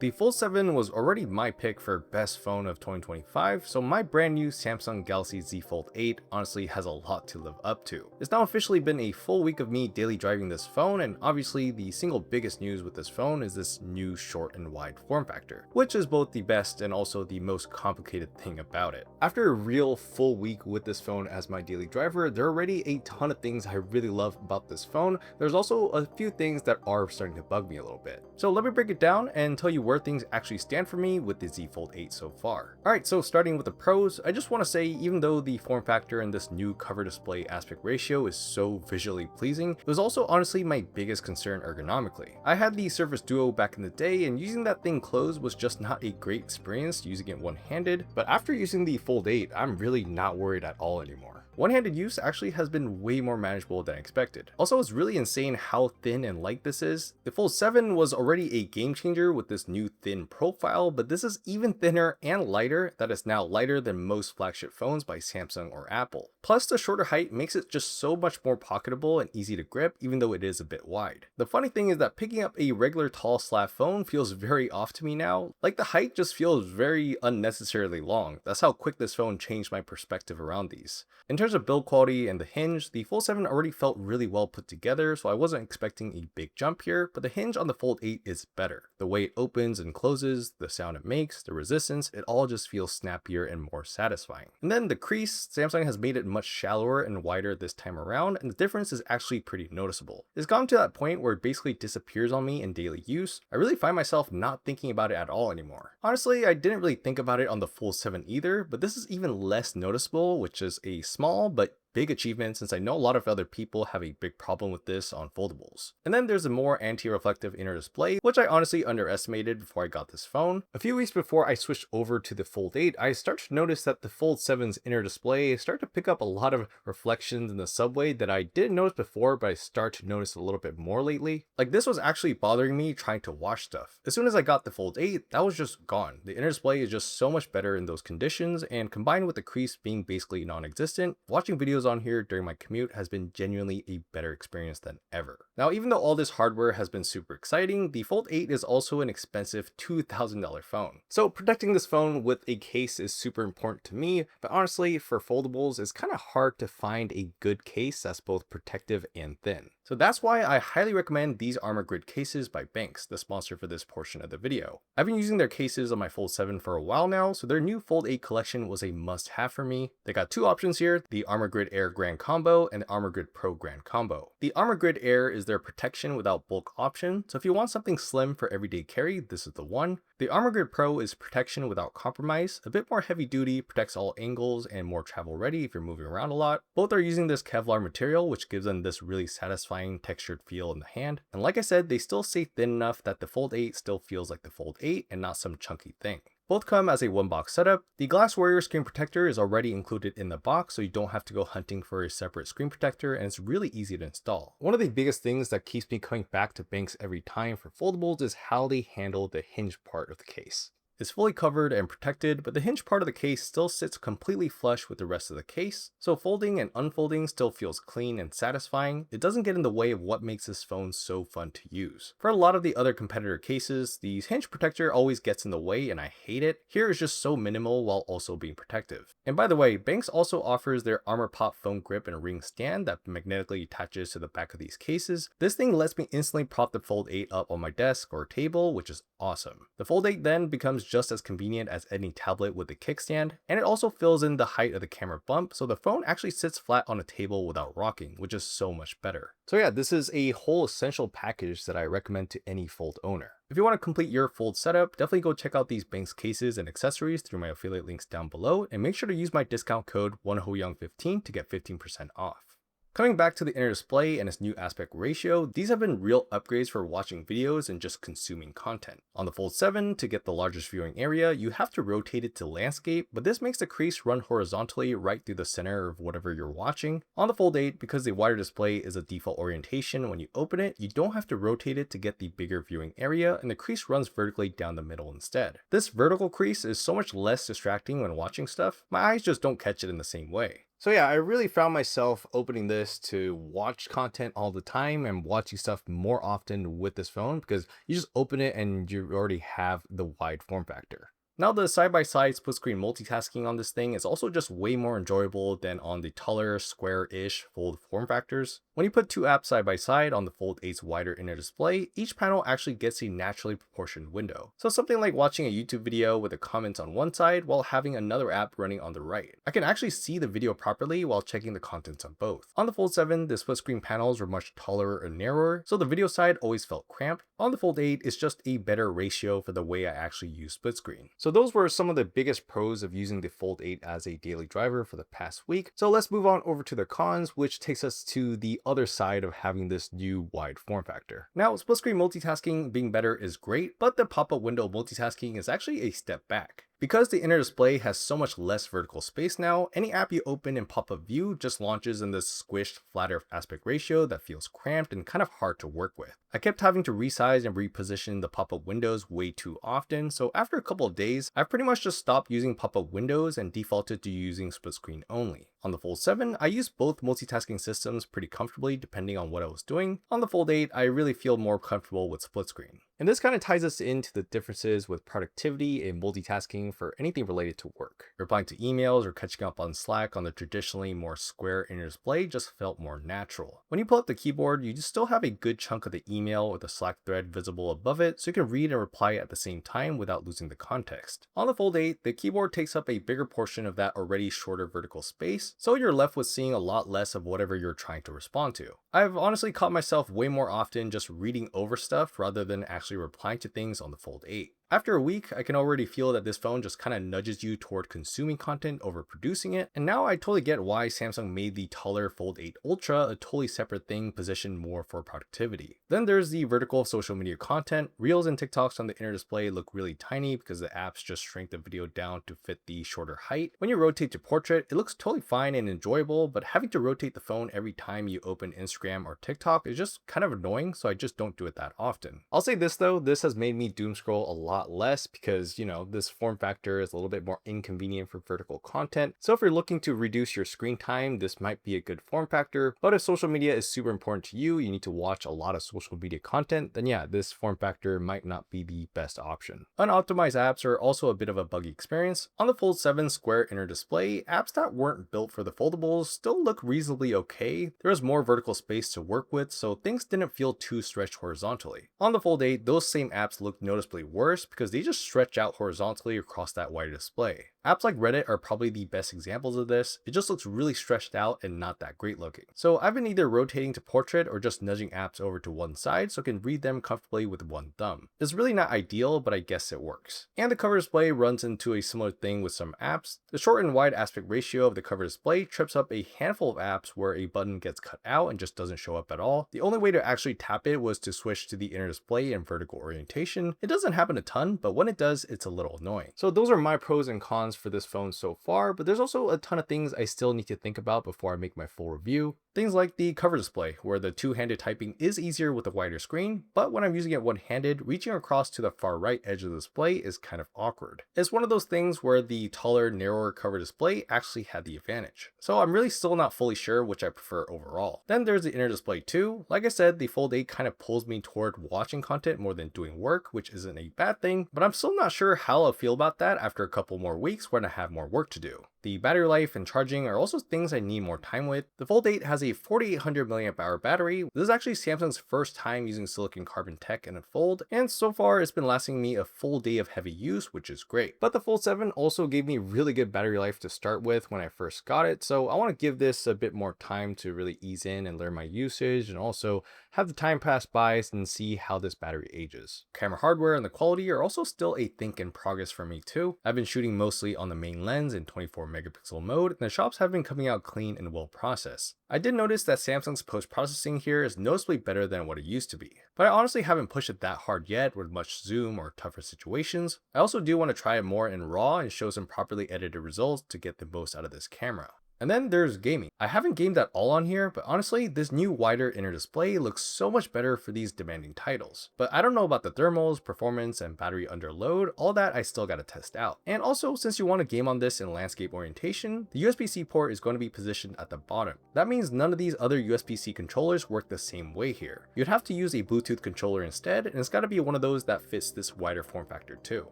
The Fold 7 was already my pick for best phone of 2025, so my brand new Samsung Galaxy Z Fold 8 honestly has a lot to live up to. It's now officially been a full week of me daily driving this phone, and obviously the single biggest news with this phone is this new short and wide form factor, which is both the best and also the most complicated thing about it. After a real full week with this phone as my daily driver, there are already a ton of things I really love about this phone. There's also a few things that are starting to bug me a little bit. So let me break it down and tell you where things actually stand for me with the Z Fold 8 so far. Alright, so starting with the pros, I just want to say even though the form factor and this new cover display aspect ratio is so visually pleasing, it was also honestly my biggest concern ergonomically. I had the Surface Duo back in the day, and using that thing closed was just not a great experience using it one-handed, but after using the Fold 8, I'm really not worried at all anymore. One-handed use actually has been way more manageable than I expected. Also, it's really insane how thin and light this is. The Fold 7 was already a game changer with this new thin profile, but this is even thinner and lighter that is now lighter than most flagship phones by Samsung or Apple. Plus, the shorter height makes it just so much more pocketable and easy to grip, even though it is a bit wide. The funny thing is that picking up a regular tall slab phone feels very off to me now. Like, the height just feels very unnecessarily long. That's how quick this phone changed my perspective around these. In terms of build quality and the hinge, the Fold 7 already felt really well put together, so I wasn't expecting a big jump here, but the hinge on the Fold 8 is better. The way it opens and closes, the sound it makes, the resistance, it all just feels snappier and more satisfying. And then the crease, Samsung has made it much shallower and wider this time around, and the difference is actually pretty noticeable. It's gotten to that point where it basically disappears on me in daily use. I really find myself not thinking about it at all anymore. Honestly, I didn't really think about it on the Fold 7 either, but this is even less noticeable, which is a small but big achievement since I know a lot of other people have a big problem with this on foldables. And then there's a more anti-reflective inner display, which I honestly underestimated before I got this phone. A few weeks before I switched over to the Fold 8, I started to notice that the Fold 7's inner display started to pick up a lot of reflections in the subway that I didn't notice before, but I started to notice a little bit more lately. Like, this was actually bothering me trying to watch stuff. As soon as I got the Fold 8, that was just gone. The inner display is just so much better in those conditions, and combined with the crease being basically non-existent, watching videos on here during my commute has been genuinely a better experience than ever. Now, even though all this hardware has been super exciting, the Fold 8 is also an expensive $2,000 phone. So protecting this phone with a case is super important to me, but honestly, for foldables, it's kind of hard to find a good case that's both protective and thin. So that's why I highly recommend these Armor Grid cases by Banks, the sponsor for this portion of the video. I've been using their cases on my Fold 7 for a while now, so their new Fold 8 collection was a must-have for me. They got two options here, the Armor Grid Air Grand Combo and the Armor Grid Pro Grand Combo. The Armor Grid Air is their protection without bulk option, so if you want something slim for everyday carry, this is the one. The Armor Grid Pro is protection without compromise, a bit more heavy duty, protects all angles, and more travel ready if you're moving around a lot. Both are using this Kevlar material, which gives them this really satisfying textured feel in the hand. And like I said, they still stay thin enough that the Fold 8 still feels like the Fold 8 and not some chunky thing. Both come as a one box setup. The Glass Warrior screen protector is already included in the box, so you don't have to go hunting for a separate screen protector, and it's really easy to install. One of the biggest things that keeps me coming back to Banks every time for foldables is how they handle the hinge part of the case. It's fully covered and protected, but the hinge part of the case still sits completely flush with the rest of the case, so folding and unfolding still feels clean and satisfying. It doesn't get in the way of what makes this phone so fun to use. For a lot of the other competitor cases, the hinge protector always gets in the way and I hate it. Here it's just so minimal while also being protective. And by the way, Banks also offers their Armor Pop phone grip and ring stand that magnetically attaches to the back of these cases. This thing lets me instantly prop the Fold 8 up on my desk or table, which is awesome. The Fold 8 then becomes just as convenient as any tablet with a kickstand, and it also fills in the height of the camera bump, so the phone actually sits flat on a table without rocking, which is so much better. So yeah, this is a whole essential package that I recommend to any Fold owner. If you want to complete your Fold setup, definitely go check out these Banks cases and accessories through my affiliate links down below, and make sure to use my discount code 1HoYoung15 to get 15% off. Coming back to the inner display and its new aspect ratio, these have been real upgrades for watching videos and just consuming content. On the Fold 7, to get the largest viewing area, you have to rotate it to landscape, but this makes the crease run horizontally right through the center of whatever you're watching. On the Fold 8, because the wider display is a default orientation when you open it, you don't have to rotate it to get the bigger viewing area, and the crease runs vertically down the middle instead. This vertical crease is so much less distracting when watching stuff. My eyes just don't catch it in the same way. So yeah, I really found myself opening this to watch content all the time and watching stuff more often with this phone because you just open it and you already have the wide form factor. Now the side-by-side split screen multitasking on this thing is also just way more enjoyable than on the taller, square-ish Fold form factors. When you put two apps side by side on the Fold 8's wider inner display, each panel actually gets a naturally proportioned window. So something like watching a YouTube video with the comments on one side while having another app running on the right. I can actually see the video properly while checking the contents on both. On the Fold 7, the split screen panels were much taller and narrower, so the video side always felt cramped. On the Fold 8, it's just a better ratio for the way I actually use split screen. So those were some of the biggest pros of using the Fold 8 as a daily driver for the past week. So let's move on over to the cons, which takes us to the other side of having this new wide form factor. Now, split screen multitasking being better is great, but the pop-up window multitasking is actually a step back. Because the inner display has so much less vertical space now, any app you open in pop-up view just launches in this squished, flatter aspect ratio that feels cramped and kind of hard to work with. I kept having to resize and reposition the pop-up windows way too often, so after a couple of days, I've pretty much just stopped using pop-up windows and defaulted to using split screen only. On the Fold 7, I used both multitasking systems pretty comfortably depending on what I was doing. On the Fold 8, I really feel more comfortable with split screen. And this kind of ties us into the differences with productivity and multitasking for anything related to work. Replying to emails or catching up on Slack on the traditionally more square inner display just felt more natural. When you pull up the keyboard, you just still have a good chunk of the email or the Slack thread visible above it, so you can read and reply at the same time without losing the context. On the Fold 8, the keyboard takes up a bigger portion of that already shorter vertical space, so you're left with seeing a lot less of whatever you're trying to respond to. I've honestly caught myself way more often just reading over stuff rather than actually replying to things on the Fold 8. After a week, I can already feel that this phone just kind of nudges you toward consuming content over producing it, and now I totally get why Samsung made the taller Fold 8 Ultra a totally separate thing positioned more for productivity. Then there's the vertical social media content. Reels and TikToks on the inner display look really tiny because the apps just shrink the video down to fit the shorter height. When you rotate to portrait, it looks totally fine and enjoyable, but having to rotate the phone every time you open Instagram or TikTok is just kind of annoying, so I just don't do it that often. I'll say this though, this has made me doom scroll a lot less because, this form factor is a little bit more inconvenient for vertical content. So if you're looking to reduce your screen time, this might be a good form factor. But if social media is super important to you, you need to watch a lot of social media content, then yeah, this form factor might not be the best option. Unoptimized apps are also a bit of a buggy experience. On the Fold 7 square inner display, apps that weren't built for the foldables still look reasonably okay. There was more vertical space to work with, so things didn't feel too stretched horizontally. On the Fold 8, those same apps look noticeably worse because they just stretch out horizontally across that wider display. Apps like Reddit are probably the best examples of this. It just looks really stretched out and not that great looking. So I've been either rotating to portrait or just nudging apps over to one side so I can read them comfortably with one thumb. It's really not ideal, but I guess it works. And the cover display runs into a similar thing with some apps. The short and wide aspect ratio of the cover display trips up a handful of apps where a button gets cut out and just doesn't show up at all. The only way to actually tap it was to switch to the inner display and vertical orientation. It doesn't happen a ton, but when it does, it's a little annoying. So those are my pros and cons for this phone so far, but there's also a ton of things I still need to think about before I make my full review. Things like the cover display, where the two-handed typing is easier with a wider screen, but when I'm using it one-handed, reaching across to the far right edge of the display is kind of awkward. It's one of those things where the taller, narrower cover display actually had the advantage. So I'm really still not fully sure which I prefer overall. Then there's the inner display too. Like I said, the Fold 8 kind of pulls me toward watching content more than doing work, which isn't a bad thing, but I'm still not sure how I'll feel about that after a couple more weeks when I have more work to do. The battery life and charging are also things I need more time with. The Fold 8 has a 4800 mAh battery. This is actually Samsung's first time using silicon carbon tech in a Fold, and so far it's been lasting me a full day of heavy use, which is great. But the Fold 7 also gave me really good battery life to start with when I first got it, so I want to give this a bit more time to really ease in and learn my usage and also have the time pass by and see how this battery ages. Camera hardware and the quality are also still a think in progress for me too. I've been shooting mostly on the main lens in 24 megapixel mode, and the shots have been coming out clean and well processed. I did notice that Samsung's post-processing here is noticeably better than what it used to be, but I honestly haven't pushed it that hard yet with much zoom or tougher situations. I also do want to try it more in RAW and show some properly edited results to get the most out of this camera. And then there's gaming. I haven't gamed at all on here, but honestly, this new wider inner display looks so much better for these demanding titles. But I don't know about the thermals, performance, and battery under load, all that I still gotta test out. And also, since you want to game on this in landscape orientation, the USB-C port is going to be positioned at the bottom. That means none of these other USB-C controllers work the same way here. You'd have to use a Bluetooth controller instead, and it's gotta be one of those that fits this wider form factor too.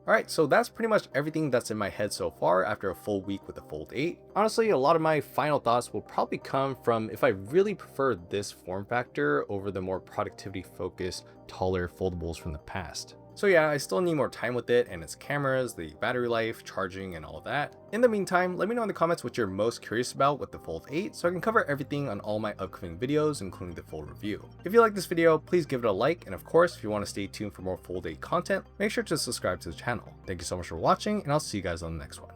Alright, so that's pretty much everything that's in my head so far after a full week with the Fold 8. Honestly, a lot of my final thoughts will probably come from if I really prefer this form factor over the more productivity focused, taller foldables from the past. So yeah, I still need more time with it and its cameras, the battery life, charging, and all that. In the meantime, let me know in the comments what you're most curious about with the Fold 8 so I can cover everything on all my upcoming videos, including the full review. If you like this video, please give it a like, and of course, if you want to stay tuned for more Fold 8 content, make sure to subscribe to the channel. Thank you so much for watching, and I'll see you guys on the next one.